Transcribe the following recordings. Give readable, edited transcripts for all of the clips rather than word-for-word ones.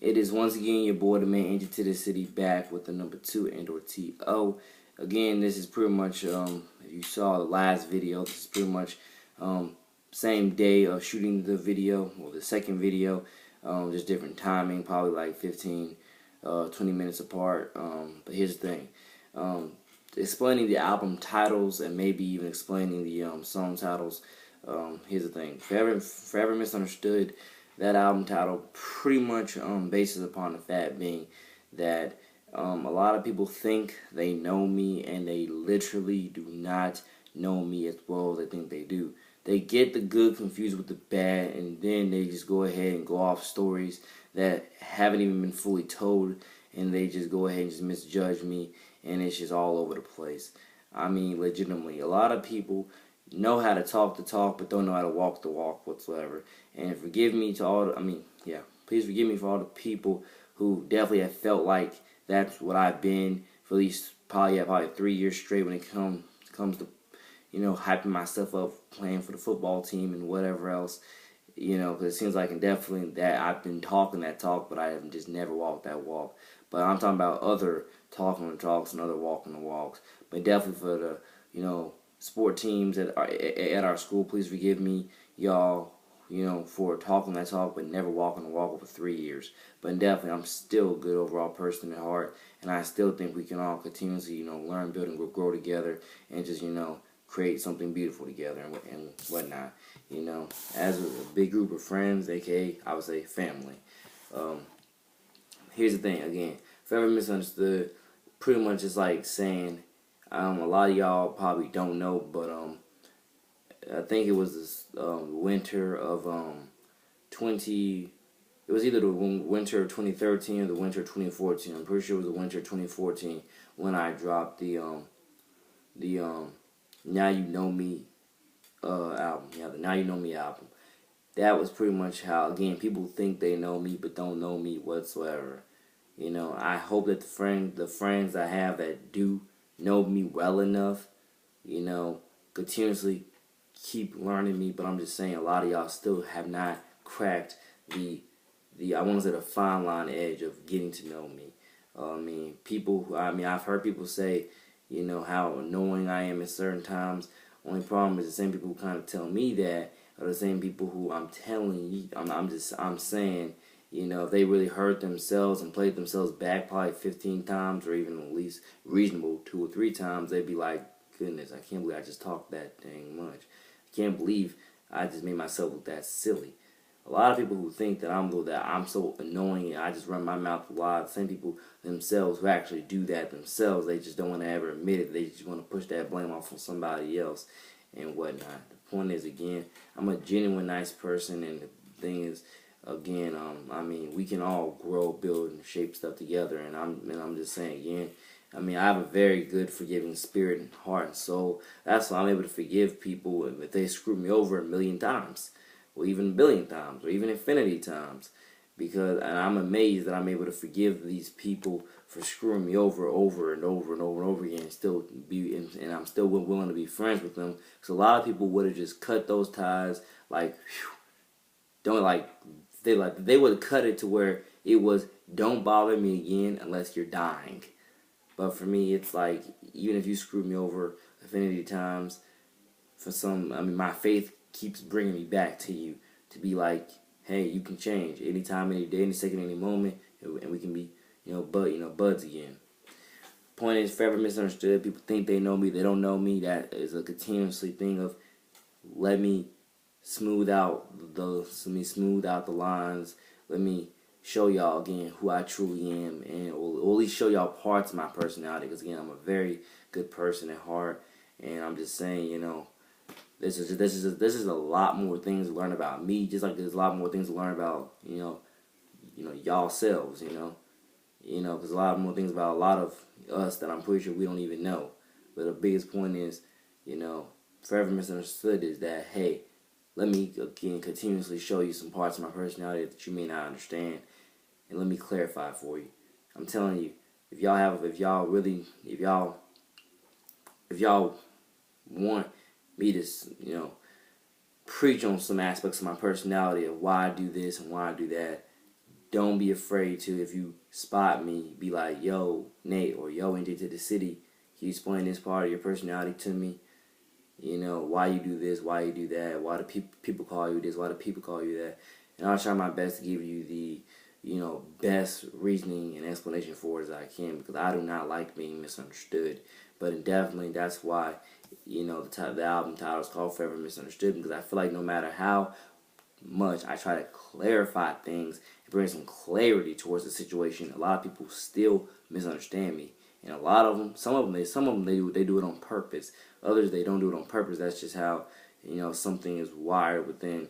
It is once again your boy, the man, Angel to the City, back with the number 2 and/or TO. Again, this is pretty much, if you saw the last video, this is pretty much same day of shooting the video, or the second video, just different timing, probably like 15, 20 minutes apart. But here's the thing. Explaining the album titles and maybe even explaining the song titles. Here's the thing. Forever Misunderstood. That album title pretty much bases upon the fact being that a lot of people think they know me, and they literally do not know me as well as they think they do. They get the good confused with the bad, and then they just go ahead and go off stories that haven't even been fully told, and they just go ahead and just misjudge me, and it's just all over the place. I mean, legitimately, a lot of people know how to talk the talk, but don't know how to walk the walk whatsoever. And forgive me to all, please forgive me for all the people who definitely have felt like that's what I've been for at least probably 3 years straight when it comes to, hyping myself up, playing for the football team and whatever else, because it seems like definitely that I've been talking that talk, but I have just never walked that walk. But I'm talking about other talking the talks and other walking the walks. But definitely for the, sport teams at our school, please forgive me, y'all, for talking that talk but never walking the walk over 3 years. But definitely, I'm still a good overall person at heart, and I still think we can all continuously, learn, build, and grow together, and just, create something beautiful together and whatnot. As a big group of friends, aka I would say family. Here's the thing again, Forever Misunderstood, pretty much is like saying, a lot of y'all probably don't know, but I think it was this winter of 20. It was either the winter of 2013 or the winter of 2014. I'm pretty sure it was the winter of 2014 when I dropped the Now You Know Me album. Yeah, the Now You Know Me album. That was pretty much how, again, people think they know me but don't know me whatsoever. I hope that the friends I have that do know me well enough, continuously keep learning me. But I'm just saying, a lot of y'all still have not cracked the I want to say the fine line edge of getting to know me. I've heard people say, how annoying I am at certain times. Only problem is the same people who kind of tell me that are the same people who I'm telling you. I'm saying, if they really hurt themselves and played themselves back probably 15 times, or even at least reasonable 2 or 3 times, they'd be like, goodness, I can't believe I just talked that dang much. I can't believe I just made myself look that silly. A lot of people who think that I'm so annoying and I just run my mouth a lot, the same people themselves who actually do that themselves, they just don't want to ever admit it. They just want to push that blame off on somebody else and whatnot. The point is, again, I'm a genuine nice person, and the thing is, again, we can all grow, build, and shape stuff together. And I'm just saying again, I have a very good forgiving spirit and heart and soul. That's why I'm able to forgive people if they screw me over 1,000,000 times, or even 1,000,000,000 times, or even infinity times. And I'm amazed that I'm able to forgive these people for screwing me over and over again, and I'm still willing to be friends with them. Because a lot of people would have just cut those ties, like, whew, don't like. They would have cut it to where it was, don't bother me again unless you're dying. But for me, it's like, even if you screwed me over infinity times, my faith keeps bringing me back to you to be like, hey, you can change anytime, any day, any second, any moment, and we can be, buds again. Point is, Forever Misunderstood. People think they know me, they don't know me. That is a continuously thing of, let me smooth out the lines. Let me show y'all again who I truly am, and or at least show y'all parts of my personality. Because again, I'm a very good person at heart, and I'm just saying, this is a lot more things to learn about me. Just like there's a lot more things to learn about y'all selves. There's a lot more things about a lot of us that I'm pretty sure we don't even know. But the biggest point is, Forever Misunderstood is that, hey, let me again continuously show you some parts of my personality that you may not understand, and let me clarify for you. I'm telling you, if y'all want me to, preach on some aspects of my personality of why I do this and why I do that, don't be afraid to, if you spot me, be like, yo, Nate, or yo, NJ to the city, can you explain this part of your personality to me? You know, why you do this, why you do that, why do people call you this, why do people call you that? And I'll try my best to give you the, best reasoning and explanation for it as I can, because I do not like being misunderstood. But definitely that's why, the album title is called ForeVer MisUnderstood, because I feel like no matter how much I try to clarify things and bring some clarity towards the situation, a lot of people still misunderstand me. And a lot of them, some of them they do it on purpose. Others, they don't do it on purpose. That's just how, something is wired within,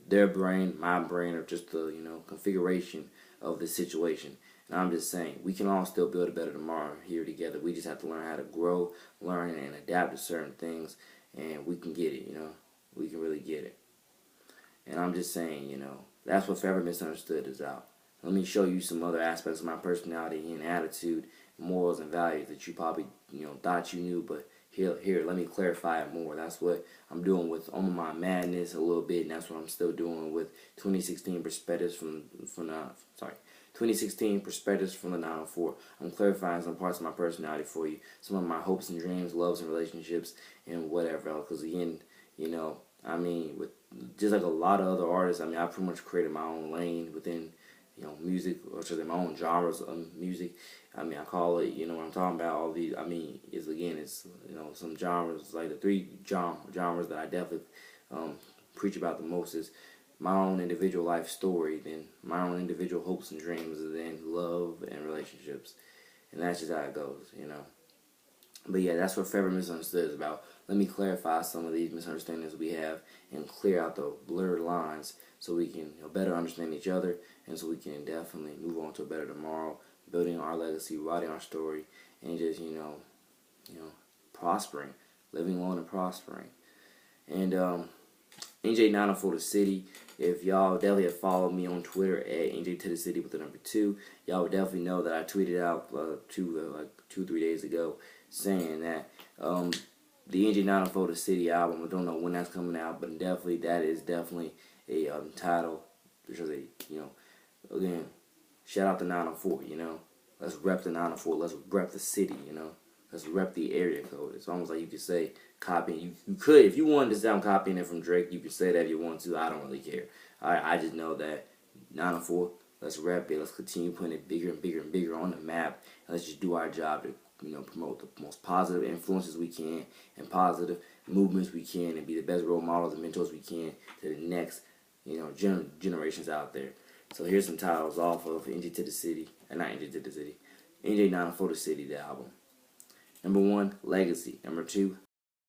their brain, my brain, or just the, configuration of the situation. And I'm just saying, we can all still build a better tomorrow here together. We just have to learn how to grow, learn and adapt to certain things, and we can get it, We can really get it. And I'm just saying, that's what ForeVer MisUnderstood is out. Let me show you some other aspects of my personality and attitude, morals and values that you probably, thought you knew, but here, let me clarify it more. That's what I'm doing with On My Madness a little bit, and that's what I'm still doing with 2016 perspectives from 2016 perspectives from the 904. I'm clarifying some parts of my personality for you, some of my hopes and dreams, loves and relationships, and whatever else. Because again, with just like a lot of other artists, I pretty much created my own lane within, music, or should I say my own genres of music. I call it, what I'm talking about, all these, it's some genres, like the three genres that I definitely preach about the most is my own individual life story, then my own individual hopes and dreams, and then love and relationships. And that's just how it goes, But yeah, that's what ForeVer MisUnderstood is about. Let me clarify some of these misunderstandings we have and clear out the blurred lines so we can better understand each other, and so we can definitely move on to a better tomorrow, building our legacy, writing our story, and just, prospering, living long and prospering. And NJ904 the City, if y'all definitely have followed me on Twitter at NJ to the City with the number 2, y'all would definitely know that I tweeted out like 2-3 days ago saying that the NJ904 the City album, I don't know when that's coming out, but that is definitely a title, because again, shout out to 904, let's rep the 904, let's rep the city, let's rep the area code. It's almost like you could say copying. You could, if you wanted to sound copying it from Drake, you could say that if you want to. I don't really care. I just know that 904, let's rep it. Let's continue putting it bigger and bigger and bigger on the map, and let's just do our job to promote the most positive influences we can and positive movements we can, and be the best role models and mentors we can to the next generations out there. So here's some titles off of NJ to the City, not NJ to the City, NJ904 the City, the album. Number 1, Legacy. Number 2,